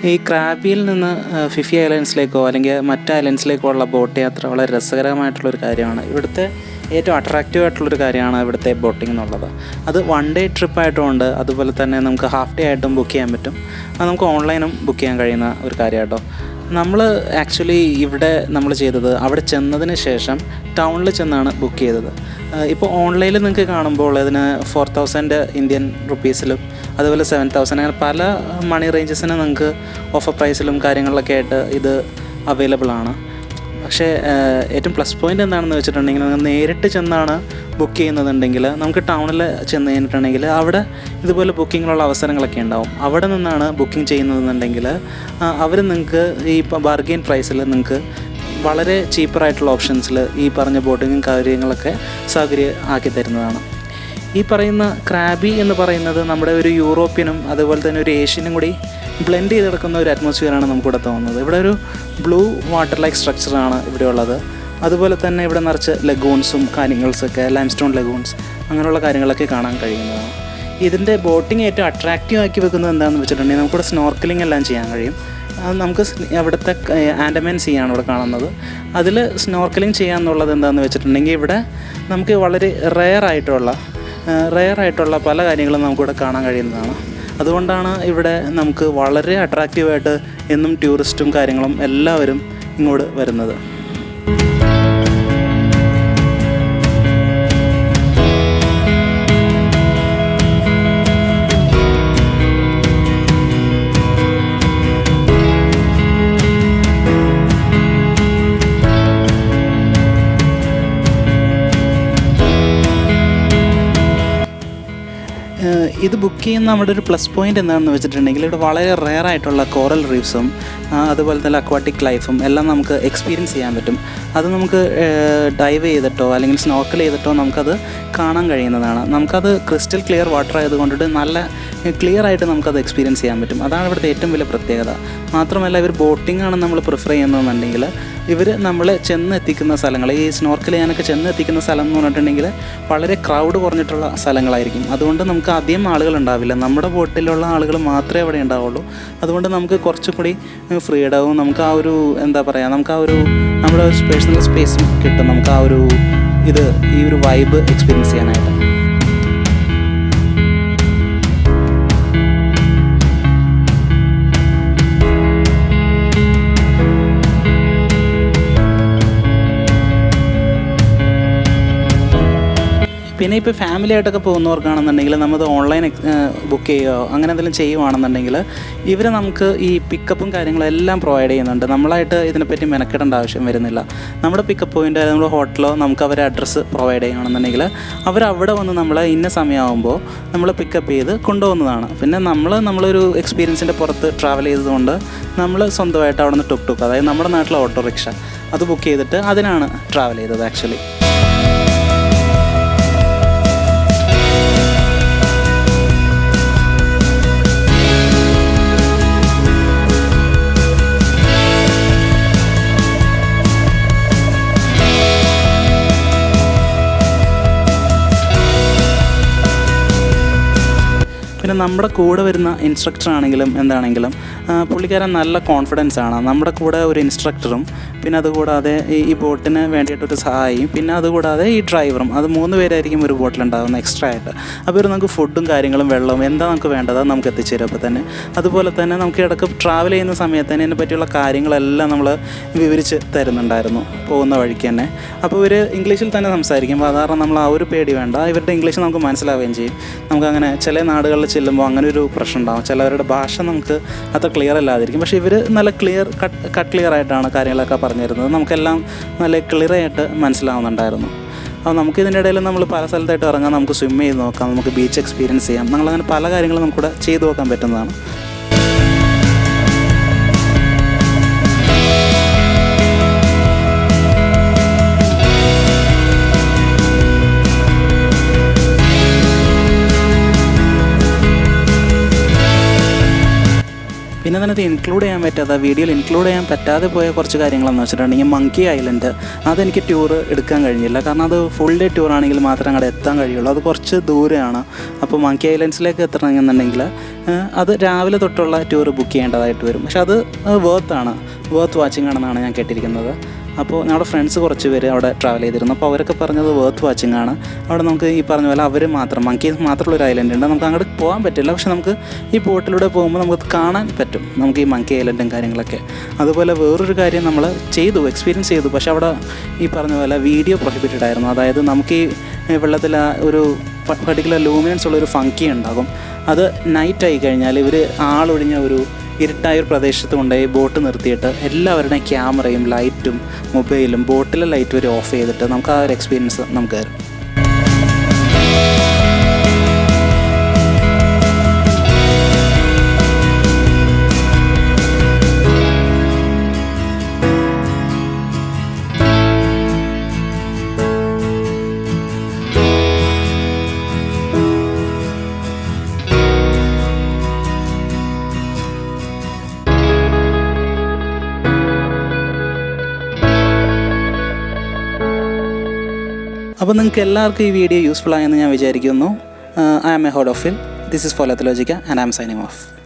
ഈ ക്രാബിയിൽ നിന്ന് ഫിഫി ഐലൻഡ്സിലേക്കോ അല്ലെങ്കിൽ മറ്റ് ഐലൻഡ്സിലേക്കോ ഉള്ള ബോട്ട് യാത്ര വളരെ രസകരമായിട്ടുള്ളൊരു കാര്യമാണ്. ഇവിടുത്തെ ഏറ്റവും അട്രാക്റ്റീവ് ആയിട്ടുള്ളൊരു കാര്യമാണ് ഇവിടുത്തെ ബോട്ടിംഗ് എന്നുള്ളത്. അത് 1 ഡേ ട്രിപ്പായിട്ടുമുണ്ട്, അതുപോലെ തന്നെ നമുക്ക് ഹാഫ് ഡേ ആയിട്ടും ബുക്ക് ചെയ്യാൻ പറ്റും. അത് നമുക്ക് ഓൺലൈനും ബുക്ക് ചെയ്യാൻ കഴിയുന്ന ഒരു കാര്യം കേട്ടോ. നമ്മൾ ആക്ച്വലി ഇവിടെ നമ്മൾ ചെയ്തത് അവിടെ ചെന്നതിന് ശേഷം ടൗണിൽ ചെന്നാണ് ബുക്ക് ചെയ്തത്. ഇപ്പോൾ ഓൺലൈനിൽ നിങ്ങൾക്ക് കാണുമ്പോൾ അതിന് 4000 ഇന്ത്യൻ റുപ്പീസിലും അതുപോലെ 7000 അങ്ങനെ പല മണി റേഞ്ചസിന് നിങ്ങൾക്ക് ഓഫർ പ്രൈസിലും കാര്യങ്ങളിലൊക്കെ ആയിട്ട് ഇത് അവൈലബിൾ ആണ്. പക്ഷേ ഏറ്റവും പ്ലസ് പോയിൻ്റ് എന്താണെന്ന് വെച്ചിട്ടുണ്ടെങ്കിൽ നിങ്ങൾ നേരിട്ട് ചെന്നാണ് ബുക്ക് ചെയ്യുന്നതുണ്ടെങ്കിൽ നമുക്ക് ടൗണിൽ ചെന്ന് കഴിഞ്ഞിട്ടുണ്ടെങ്കിൽ അവിടെ ഇതുപോലെ ബുക്കിങ്ങിനുള്ള അവസരങ്ങളൊക്കെ ഉണ്ടാവും. അവിടെ നിന്നാണ് ബുക്കിംഗ് ചെയ്യുന്നതെന്നുണ്ടെങ്കിൽ അവർ നിങ്ങൾക്ക് ഈ ബാർഗെയിൻ പ്രൈസിൽ നിങ്ങൾക്ക് വളരെ ചീപ്പറായിട്ടുള്ള ഓപ്ഷൻസിൽ ഈ പറഞ്ഞ ബോട്ടിങ്ങും കാര്യങ്ങളൊക്കെ സൗകര്യം ആക്കി തരുന്നതാണ്. ഈ പറയുന്ന ക്രാബി എന്ന് പറയുന്നത് നമ്മുടെ ഒരു യൂറോപ്യനും അതുപോലെ തന്നെ ഒരു ഏഷ്യനും കൂടി ബ്ലെൻഡ് ചെയ്ത് കിടക്കുന്ന ഒരു അറ്റ്മോസ്ഫിയറാണ് നമുക്കിവിടെ തോന്നുന്നത്. ഇവിടെ ഒരു ബ്ലൂ വാട്ടർ ലൈക്ക് സ്ട്രക്ചറാണ് ഇവിടെ ഉള്ളത്. അതുപോലെ തന്നെ ഇവിടെ നിറച്ച് ലഗൂൺസും കാര്യങ്ങൾസൊക്കെ limestone ലഗൂൺസ് അങ്ങനെയുള്ള കാര്യങ്ങളൊക്കെ കാണാൻ കഴിയുന്നതാണ്. ഇതിൻ്റെ ബോട്ടിങ് ഏറ്റവും അട്രാക്റ്റീവ് ആക്കി വെക്കുന്നത് എന്താണെന്ന് വെച്ചിട്ടുണ്ടെങ്കിൽ നമുക്കിവിടെ സ്നോർക്കലിംഗ് എല്ലാം ചെയ്യാൻ കഴിയും. നമുക്ക് അവിടുത്തെ ആൻഡമാൻ സീ ആണ് ഇവിടെ കാണുന്നത്. അതിൽ സ്നോർക്കലിംഗ് ചെയ്യാന്നുള്ളത് എന്താണെന്ന് വെച്ചിട്ടുണ്ടെങ്കിൽ ഇവിടെ നമുക്ക് വളരെ റെയർ ആയിട്ടുള്ള പല കാര്യങ്ങളും നമുക്കിവിടെ കാണാൻ കഴിയുന്നതാണ്. അതുകൊണ്ടാണ് ഇവിടെ നമുക്ക് വളരെ അട്രാക്റ്റീവായിട്ട് എന്നും ടൂറിസ്റ്റും കാര്യങ്ങളും എല്ലാവരും ഇങ്ങോട്ട് വരുന്നത്. ഇത് ബുക്ക് ചെയ്യുന്ന നമ്മുടെ ഒരു പ്ലസ് പോയിൻ്റ് എന്താണെന്ന് വെച്ചിട്ടുണ്ടെങ്കിൽ ഇവിടെ വളരെ റെയർ ആയിട്ടുള്ള കോറൽ റീഫ്സും അതുപോലെ തന്നെ അക്വാട്ടിക് ലൈഫും എല്ലാം നമുക്ക് എക്സ്പീരിയൻസ് ചെയ്യാൻ പറ്റും. അത് നമുക്ക് ഡൈവ് ചെയ്തിട്ടോ അല്ലെങ്കിൽ സ്നോർക്കൽ ചെയ്തിട്ടോ നമുക്കത് കാണാൻ കഴിയുന്നതാണ്. നമുക്കത് ക്രിസ്റ്റൽ ക്ലിയർ വാട്ടർ ആയതുകൊണ്ടിട്ട് നല്ല ക്ലിയർ ആയിട്ട് നമുക്കത് എക്സ്പീരിയൻസ് ചെയ്യാൻ പറ്റും. അതാണ് ഇവിടുത്തെ ഏറ്റവും വലിയ പ്രത്യേകത. മാത്രമല്ല ഇവർ ബോട്ടിംഗ് ആണ് നമ്മൾ പ്രിഫർ ചെയ്യുന്നതെന്നുണ്ടെങ്കിൽ ഇവർ നമ്മളെ ചെന്നെത്തിക്കുന്ന സ്ഥലങ്ങൾ, ഈ സ്നോർക്കൽ ചെയ്യാനൊക്കെ ചെന്നെത്തിക്കുന്ന സ്ഥലം എന്ന് പറഞ്ഞിട്ടുണ്ടെങ്കിൽ വളരെ ക്രൗഡ് കുറഞ്ഞിട്ടുള്ള സ്ഥലങ്ങളായിരിക്കും. അതുകൊണ്ട് നമുക്ക് അധികം ആളുകൾ ഉണ്ടാവില്ല, നമ്മുടെ ബോട്ടിലുള്ള ആളുകൾ മാത്രമേ അവിടെ ഉണ്ടാവുള്ളൂ. അതുകൊണ്ട് നമുക്ക് കുറച്ചും കൂടി ഫ്രീഡവും നമുക്ക് ആ ഒരു എന്താ പറയുക, നമുക്ക് ആ ഒരു നമ്മുടെ ഒരു പേഴ്സണൽ സ്പേസും കിട്ടും. നമുക്ക് ആ ഒരു ഈ ഒരു വൈബ് എക്സ്പീരിയൻസ് ചെയ്യാനായിട്ട്. പിന്നെ ഇപ്പോൾ ഫാമിലി ആയിട്ടൊക്കെ പോകുന്നവർക്കാണെന്നുണ്ടെങ്കിൽ നമ്മൾ ഓൺലൈൻ ബുക്ക് ചെയ്യുകയോ അങ്ങനെ എന്തെങ്കിലും ചെയ്യുവാണെന്നുണ്ടെങ്കിൽ ഇവർ നമുക്ക് ഈ പിക്കപ്പും കാര്യങ്ങളും എല്ലാം പ്രൊവൈഡ് ചെയ്യുന്നുണ്ട്. നമ്മളായിട്ട് ഇതിനെപ്പറ്റി മെനക്കെടേണ്ട ആവശ്യം വരുന്നില്ല. നമ്മുടെ പിക്കപ്പ് പോയിൻ്റ് അല്ലെങ്കിൽ നമ്മുടെ ഹോട്ടലോ നമുക്ക് അവരെ അഡ്രസ്സ് പ്രൊവൈഡ് ചെയ്യുകയാണെന്നുണ്ടെങ്കിൽ അവരവിടെ വന്ന് നമ്മൾ ഇന്ന സമയമാകുമ്പോൾ നമ്മൾ പിക്കപ്പ് ചെയ്ത് കൊണ്ടുപോകുന്നതാണ്. പിന്നെ നമ്മളൊരു എക്സ്പീരിയൻസിൻ്റെ പുറത്ത് ട്രാവൽ ചെയ്തതുകൊണ്ട് നമ്മൾ സ്വന്തമായിട്ട് അവിടെ നിന്ന് ടുക്ക് അതായത് നമ്മുടെ നാട്ടിലെ ഓട്ടോറിക്ഷ അത് ബുക്ക് ചെയ്തിട്ട് അതിനാണ് ട്രാവൽ ചെയ്തത് ആക്ച്വലി. പിന്നെ നമ്മുടെ കൂടെ വരുന്ന ഇൻസ്ട്രക്ടർ ആണെങ്കിലും എന്താണെങ്കിലും പുള്ളിക്കാരൻ നല്ല കോൺഫിഡൻസ് ആണ്. നമ്മുടെ കൂടെ ഒരു ഇൻസ്ട്രക്ടറും പിന്നെ അതുകൂടാതെ ഈ ബോട്ടിന് വേണ്ടിയിട്ടൊരു സഹായിയും പിന്നെ അതുകൂടാതെ ഈ ഡ്രൈവറും, അത് 3 പേരായിരിക്കും ഒരു ബോട്ടിലുണ്ടാകുന്നത് എക്സ്ട്രാ ആയിട്ട്. അപ്പോൾ നമുക്ക് ഫുഡും കാര്യങ്ങളും വെള്ളവും എന്താ നമുക്ക് വേണ്ടത് അത് നമുക്ക് എത്തിച്ചേരും. അപ്പോൾ തന്നെ അതുപോലെ തന്നെ നമുക്ക് ഇടയ്ക്ക് ട്രാവൽ ചെയ്യുന്ന സമയത്ത് തന്നെ ഇതിനെ പറ്റിയുള്ള കാര്യങ്ങളെല്ലാം നമ്മൾ വിവരിച്ച് തരുന്നുണ്ടായിരുന്നു പോകുന്ന വഴിക്ക് തന്നെ. അപ്പോൾ ഇവർ ഇംഗ്ലീഷിൽ തന്നെ സംസാരിക്കും. സാധാരണ നമ്മൾ ആ ഒരു പേടി വേണ്ട, ഇവരുടെ ഇംഗ്ലീഷ് നമുക്ക് മനസ്സിലാവുകയും ചെയ്യും. നമുക്കങ്ങനെ ചില നാടുകളിൽ ചെല്ലുമ്പോൾ അങ്ങനെ ഒരു പ്രശ്നം ഉണ്ടാകും, ചിലവരുടെ ഭാഷ നമുക്ക് അത്ര ക്ലിയർ അല്ലാതിരിക്കും. പക്ഷേ ഇവർ നല്ല കട്ട് ക്ലിയർ ആയിട്ടാണ് കാര്യങ്ങളൊക്കെ പറഞ്ഞു തരുന്നത്. നമുക്കെല്ലാം നല്ല ക്ലിയർ ആയിട്ട് മനസ്സിലാവുന്നുണ്ടായിരുന്നു. അപ്പോൾ നമുക്ക് ഇതിൻ്റെ ഇടയിൽ നമ്മൾ പല സ്ഥലത്തായിട്ട് ഇറങ്ങാം, നമുക്ക് സ്വിം ചെയ്ത് നോക്കാം, നമുക്ക് ബീച്ച് എക്സ്പീരിയൻസ് ചെയ്യാം. നമ്മളങ്ങനെ പല കാര്യങ്ങളും നമുക്കിവിടെ ചെയ്തു നോക്കാൻ പറ്റുന്നതാണ്. പിന്നെ അതിനകത്ത് ഇൻക്ലൂഡ് ചെയ്യാൻ പറ്റാത്ത വീഡിയോയിൽ ഇൻക്ലൂഡ് ചെയ്യാൻ പറ്റാതെ പോയ കുറച്ച് കാര്യങ്ങളെന്ന് വെച്ചിട്ടുണ്ടെങ്കിൽ മങ്കി ഐലൻഡ് അതെനിക്ക് ടൂർ എടുക്കാൻ കഴിഞ്ഞില്ല. കാരണം അത് ഫുൾ ഡേ ടൂർ ആണെങ്കിൽ മാത്രമേ അങ്ങോട്ട് എത്താൻ കഴിയുള്ളൂ. അത് കുറച്ച് ദൂരെയാണ്. അപ്പോൾ മങ്കി ഐലൻഡ്സിലേക്ക് എത്തണമെന്നുണ്ടെങ്കിൽ അത് രാവിലെ തൊട്ടുള്ള ടൂർ ബുക്ക് ചെയ്യേണ്ടതായിട്ട് വരും. പക്ഷെ അത് വർത്ത് വാച്ചിങ് ആണെന്നാണ് ഞാൻ കേട്ടിരിക്കുന്നത്. അപ്പോൾ ഞങ്ങളുടെ ഫ്രണ്ട്സ് കുറച്ച് പേര് അവിടെ ട്രാവൽ ചെയ്തിരുന്നു. അപ്പോൾ അവരൊക്കെ പറഞ്ഞത് വർത്ത് വാച്ചിങ് ആണ്. അവിടെ നമുക്ക് ഈ പറഞ്ഞ പോലെ അവർ മാത്രം മങ്കീസ് മാത്രമുള്ളൊരു ഐലൻഡ് ഉണ്ട്. നമുക്ക് അങ്ങോട്ട് പോകാൻ പറ്റില്ല, പക്ഷെ നമുക്ക് ഈ ബോട്ടിലൂടെ പോകുമ്പോൾ നമുക്ക് കാണാൻ പറ്റും നമുക്ക് ഈ മങ്കി ഐലൻഡും കാര്യങ്ങളൊക്കെ. അതുപോലെ വേറൊരു കാര്യം നമ്മൾ എക്സ്പീരിയൻസ് ചെയ്തു. പക്ഷെ അവിടെ ഈ പറഞ്ഞ പോലെ വീഡിയോ പ്രൊഹിബിറ്റഡ് ആയിരുന്നു. അതായത് നമുക്ക് ഈ വെള്ളത്തിൽ ഒരു പർട്ടിക്കുലർ ലൂമിനൻസ് ഉള്ളൊരു ഫങ്കി ഉണ്ടാകും. അത് നൈറ്റായി കഴിഞ്ഞാൽ ഇവർ ആളൊഴിഞ്ഞ ഒരു ഇരുട്ടായ ഒരു പ്രദേശത്ത് കൊണ്ടുപോയി ബോട്ട് നിർത്തിയിട്ട് എല്ലാവരുടെയും ക്യാമറയും ലൈറ്റും മൊബൈലും ബോട്ടിലെ ലൈറ്റ് വരെ ഓഫ് ചെയ്തിട്ട് നമുക്ക് ആ ഒരു എക്സ്പീരിയൻസ് നമുക്ക് തരും. അപ്പോൾ നിങ്ങൾക്ക് എല്ലാവർക്കും ഈ വീഡിയോ യൂസ്ഫുൾ ആയെന്ന് ഞാൻ വിചാരിക്കുന്നു. I am a Hod of Phil. This is Phi Leh Lagoon and I am signing off.